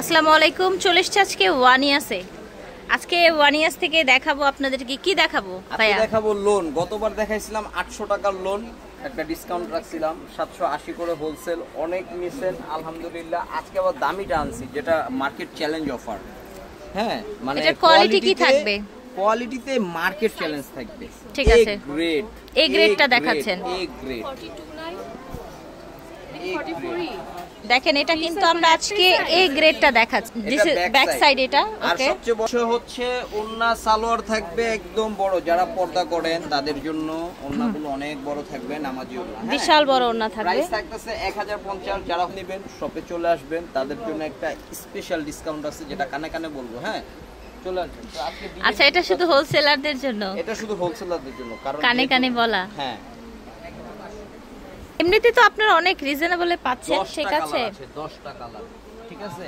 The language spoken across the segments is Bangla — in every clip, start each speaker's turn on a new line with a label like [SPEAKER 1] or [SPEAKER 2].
[SPEAKER 1] আসসালামু আলাইকুম। চলে এসেছি আজকে ওয়ানিয়াসে। আজকে ওয়ানিয়াস থেকে দেখাবো আপনাদেরকে কি দেখাবো ভাইয়া?
[SPEAKER 2] দেখাবো লোন। গতবার দেখাইছিলাম 800 টাকার লোন, একটা ডিসকাউন্ট রাখছিলাম 780 করে হোলসেল, অনেক নিছেন আলহামদুলিল্লাহ। আজকে আবার দামিটা আনছি, যেটা মার্কেট চ্যালেঞ্জ অফার। হ্যাঁ, মানে
[SPEAKER 1] এটা কোয়ালিটি কি থাকবে?
[SPEAKER 2] কোয়ালিটিতে মার্কেট চ্যালেঞ্জ থাকবে।
[SPEAKER 1] ঠিক আছে,
[SPEAKER 2] গ্রেড
[SPEAKER 1] এ গ্রেডটা দেখাচ্ছেন।
[SPEAKER 2] এ গ্রেড
[SPEAKER 1] দেখেন, এটা কিন্তু আমরা আজকে এ গ্রেডটা দেখাচ্ছি। This is back side. এটা
[SPEAKER 2] আর সবচেয়ে বড় হচ্ছে ওন্না সালোয়ার থাকবে একদম বড়, যারা পর্দা করেন তাদের জন্য ওন্নাগুলো অনেক বড় থাকবে, নামাজি ওন্না,
[SPEAKER 1] বিশাল বড় ওন্না থাকবে।
[SPEAKER 2] প্রাইস থাকতেছে 1050। যারা নেবেন শপে চলে আসবেন, তাদের জন্য একটা স্পেশাল ডিসকাউন্ট আছে, যেটা কানে কানে বলবো। হ্যাঁ, চলে আসবেন।
[SPEAKER 1] আচ্ছা, এটা শুধু হোলসেলারদের জন্য?
[SPEAKER 2] এটা শুধু হোলসেলারদের জন্য, কারণ
[SPEAKER 1] কানে কানে বলা।
[SPEAKER 2] হ্যাঁ,
[SPEAKER 1] এমনিতে তো আপনারা অনেক রিজনেবলে পাচ্ছেন। ঠিক আছে,
[SPEAKER 2] 10টা কালার। ঠিক আছে,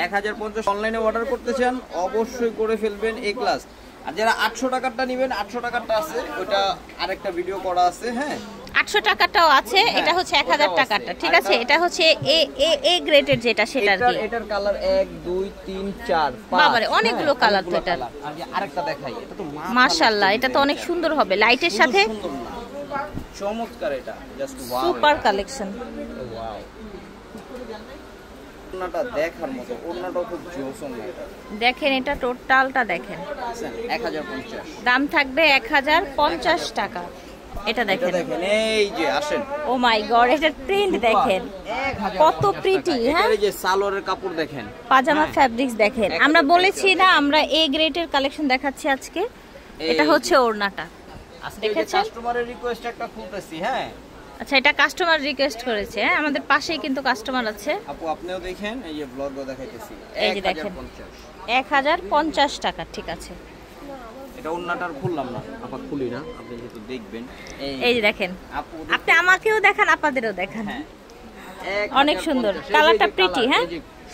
[SPEAKER 2] 1050 অনলাইনে অর্ডার করতে চান অবশ্যই করে ফেলবেন এ ক্লাস। আর যারা 800 টাকারটা নেবেন, 800 টাকারটা আছে, ওটা আরেকটা ভিডিও করা আছে। হ্যাঁ,
[SPEAKER 1] 800 টাকাটাও আছে। এটা হচ্ছে 1000 টাকাটা। ঠিক আছে, এটা হচ্ছে এ এ এ গ্রেডের যেটা, সেটা আর কি।
[SPEAKER 2] এটার কালার 1 2 3 4 5।
[SPEAKER 1] বাবারে, অনেকগুলো কালার তো এটা।
[SPEAKER 2] আর আরেকটা দেখাই, এটা তো
[SPEAKER 1] মাশাআল্লাহ, এটা তো অনেক সুন্দর হবে লাইটের সাথে।
[SPEAKER 2] চমৎকার, এটা just wow,
[SPEAKER 1] super collection.
[SPEAKER 2] Wow, ওন্নাটা দেখার মতো, ওন্নাটা খুব জোস ওন্না। এটা
[SPEAKER 1] দেখেন, এটা টোটালটা দেখেন।
[SPEAKER 2] 1050
[SPEAKER 1] দাম থাকবে 1050 টাকা। এটা দেখেন,
[SPEAKER 2] এই যে আসেন।
[SPEAKER 1] ও মাই গড, এটার প্রিন্ট দেখেন কত প্রিটি। হ্যাঁ,
[SPEAKER 2] এই যে সালোয়ারের কাপড় দেখেন,
[SPEAKER 1] পাজামা ফ্যাব্রিক্স দেখেন। আমরা বলেছি না আমরা এ গ্রেডের কালেকশন দেখাচ্ছি আজকে। এটা হচ্ছে ওড়নাটা।
[SPEAKER 2] আজকে যে কাস্টমারের রিকোয়েস্ট একটা খুলতেছি। হ্যাঁ,
[SPEAKER 1] আচ্ছা, এটা কাস্টমার রিকোয়েস্ট করেছে। হ্যাঁ, আমাদের পাশেই কিন্তু কাস্টমার আছে।
[SPEAKER 2] আপু আপনিও দেখেন, এই যে ব্লগও দেখাইতেছি।
[SPEAKER 1] এই যে দেখেন, 1050 টাকা। ঠিক আছে,
[SPEAKER 2] এটা ওন্নাটার খুললাম না, আপা খুলি না, আপনি যেহেতু দেখবেন।
[SPEAKER 1] এই যে দেখেন, আপনি আমাকেও দেখান, আপনাদেরও দেখান।
[SPEAKER 2] হ্যাঁ,
[SPEAKER 1] অনেক সুন্দর কালারটা, প্রিটি। হ্যাঁ,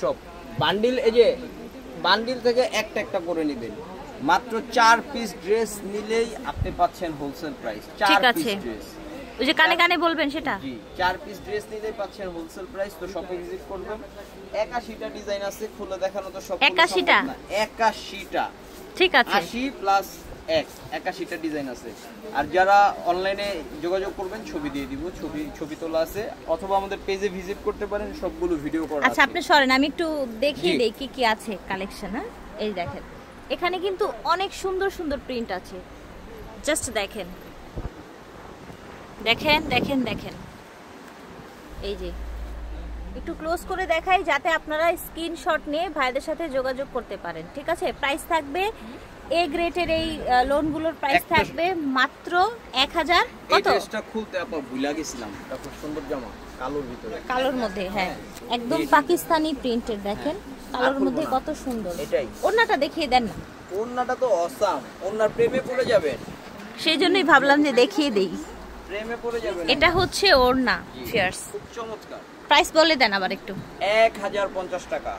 [SPEAKER 2] সব বান্ডিল, এই যে বান্ডিল থেকে একটা একটা করে নেবেন। মাত্র 4 পিস ড্রেস নিলেই আপনি পাচ্ছেন হোলসেল প্রাইস। 4 পিস ড্রেস,
[SPEAKER 1] ওই যে কানে কানে বলবেন সেটা।
[SPEAKER 2] জি, 4 পিস ড্রেস নিলেই পাচ্ছেন হোলসেল প্রাইস। তো শপে ভিজিট করবেন। 81টা ডিজাইন আছে, খুলে দেখানো তো সব
[SPEAKER 1] 81টা।
[SPEAKER 2] 81টা,
[SPEAKER 1] ঠিক আছে,
[SPEAKER 2] 80 প্লাস 1, 81টা ডিজাইন আছে। আর যারা অনলাইনে যোগাযোগ করবেন, ছবি দিয়ে দিব, ছবি তোলা আছে, অথবা আমাদের পেজে ভিজিট করতে পারেন, সবগুলো ভিডিও করা আছে।
[SPEAKER 1] আচ্ছা, আপনি সরেন, আমি একটু দেখিয়ে দেই কি কি আছে কালেকশন। হ্যাঁ, এই দেখেন, এখানে কিন্তু অনেক সুন্দর সুন্দর প্রিন্ট আছে। জাস্ট দেখেন দেখেন দেখেন দেখেন। এই যে একটু ক্লোজ করে দেখাই, যাতে আপনারা স্ক্রিনশট নিয়ে ভাইদের সাথে যোগাযোগ করতে পারেন। ঠিক আছে, প্রাইস থাকবে এ গ্রেডের এই লোনগুলোর প্রাইস থাকবে মাত্র 1000।
[SPEAKER 2] এই ড্রেসটা খুলতে আপা ভুলা গেছিলাম, এটা খুব সুন্দর জামা, কালোর ভিতরে,
[SPEAKER 1] কালোর মধ্যে। হ্যাঁ, একদম পাকিস্তানি প্রিন্টের। দেখেন কালোর মধ্যে কত সুন্দর।
[SPEAKER 2] এটাই,
[SPEAKER 1] ওড়নাটা দেখিয়ে দেন না।
[SPEAKER 2] ওড়নাটা তো অসাম, ওড়নার প্রেমে পড়ে যাবেন।
[SPEAKER 1] সেই জন্যই ভাবলাম যে দেখিয়ে দেই,
[SPEAKER 2] প্রেমে পড়ে যাবেন।
[SPEAKER 1] এটা হচ্ছে ওড়না, ফিয়ার্স।
[SPEAKER 2] খুব চমৎকার।
[SPEAKER 1] প্রাইস বলে দেন আবার একটু।
[SPEAKER 2] 1050 টাকা।